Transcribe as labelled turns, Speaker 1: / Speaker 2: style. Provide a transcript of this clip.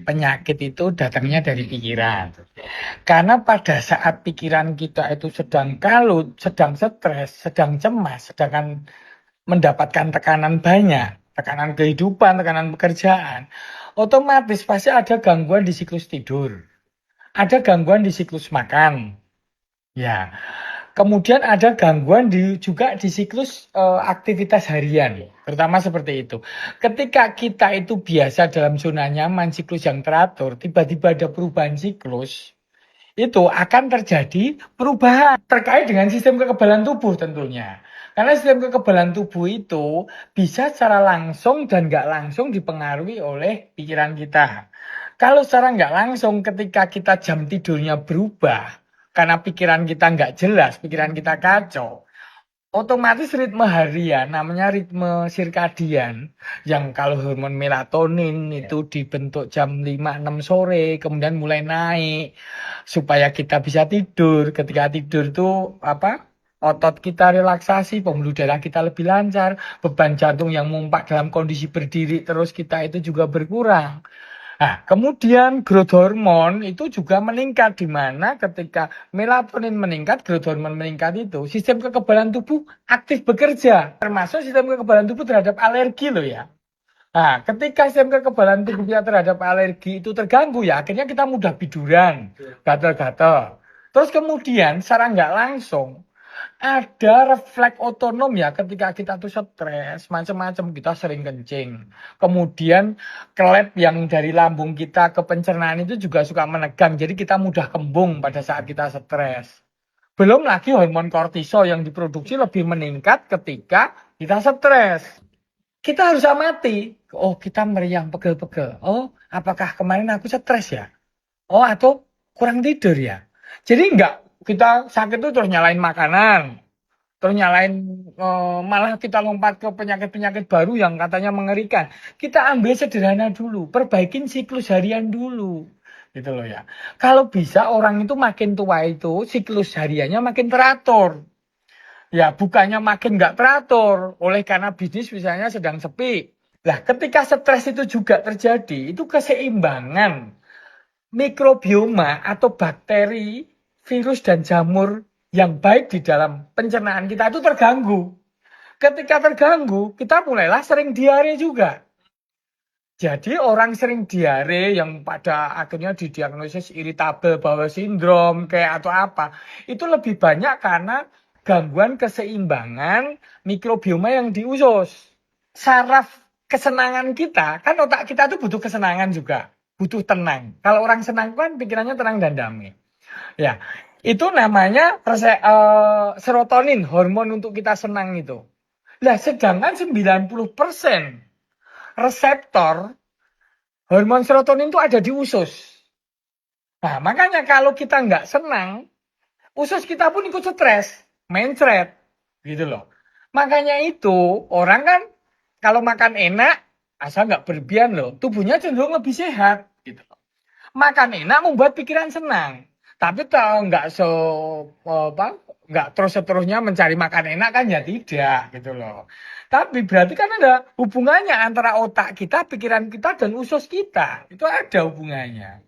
Speaker 1: Penyakit itu datangnya dari pikiran. Karena pada saat pikiran kita itu sedang kalut, sedang stres, sedang cemas, sedangkan mendapatkan tekanan banyak, tekanan kehidupan, tekanan pekerjaan, otomatis pasti ada gangguan di siklus tidur, ada gangguan di siklus makan. Ya, kemudian ada gangguan juga di siklus aktivitas harian, terutama seperti itu. Ketika kita itu biasa dalam zona nyaman, siklus yang teratur, tiba-tiba ada perubahan siklus, itu akan terjadi perubahan terkait dengan sistem kekebalan tubuh tentunya. Karena sistem kekebalan tubuh itu bisa secara langsung dan nggak langsung dipengaruhi oleh pikiran kita. Kalau secara nggak langsung ketika kita jam tidurnya berubah, karena pikiran kita nggak jelas, pikiran kita kacau, otomatis ritme harian, namanya ritme sirkadian, yang kalau hormon melatonin itu dibentuk jam 5-6 sore, kemudian mulai naik, supaya kita bisa tidur. Ketika tidur tuh apa? Otot kita relaksasi, pembuluh darah kita lebih lancar, beban jantung yang mumpak dalam kondisi berdiri terus kita itu juga berkurang. Nah, kemudian growth hormone itu juga meningkat di mana ketika melatonin meningkat, growth hormone meningkat itu sistem kekebalan tubuh aktif bekerja, termasuk sistem kekebalan tubuh terhadap alergi loh ya. Nah, ketika sistem kekebalan tubuh kita terhadap alergi itu terganggu ya, akhirnya kita mudah biduran, gatal-gatal. Terus kemudian secara nggak langsung ada refleks otonom ya ketika kita tuh stres, macam-macam kita sering kencing. Kemudian klep yang dari lambung kita ke pencernaan itu juga suka menegang. Jadi kita mudah kembung pada saat kita stres. Belum lagi hormon kortisol yang diproduksi lebih meningkat ketika kita stres. Kita harus amati. Oh, kita meriang pegel-pegel. Oh, apakah kemarin aku stres ya? Oh, atau kurang tidur ya? Jadi enggak kita sakit itu terus nyalain makanan, terus nyalain malah kita lompat ke penyakit-penyakit baru yang katanya mengerikan. Kita ambil sederhana dulu, perbaikin siklus harian dulu. Gitu loh ya. Kalau bisa orang itu makin tua itu siklus hariannya makin teratur. Ya, bukannya makin nggak teratur oleh karena bisnis misalnya sedang sepi. Nah, ketika stres itu juga terjadi, itu keseimbangan mikrobioma atau bakteri, virus dan jamur yang baik di dalam pencernaan kita itu terganggu. Ketika terganggu, kita mulailah sering diare juga. Jadi orang sering diare yang pada akhirnya didiagnosis irritable bowel syndrome kayak atau apa, itu lebih banyak karena gangguan keseimbangan mikrobioma yang di usus. Saraf kesenangan kita, kan otak kita tuh butuh kesenangan juga, butuh tenang. Kalau orang senang kan pikirannya tenang dan damai. Ya, itu namanya serotonin, hormon untuk kita senang itu. Nah, sedangkan 90% reseptor hormon serotonin itu ada di usus. Nah, makanya kalau kita nggak senang, usus kita pun ikut stres, mencret, gitu loh. Makanya itu orang kan kalau makan enak, asal nggak berlebihan loh, tubuhnya cenderung lebih sehat, gitu loh. Makan enak membuat pikiran senang, tapi kalau nggak apa, nggak terus-terusnya mencari makan enak kan ya tidak, gitu loh. Tapi berarti kan ada hubungannya antara otak kita, pikiran kita, dan usus kita. Itu ada hubungannya.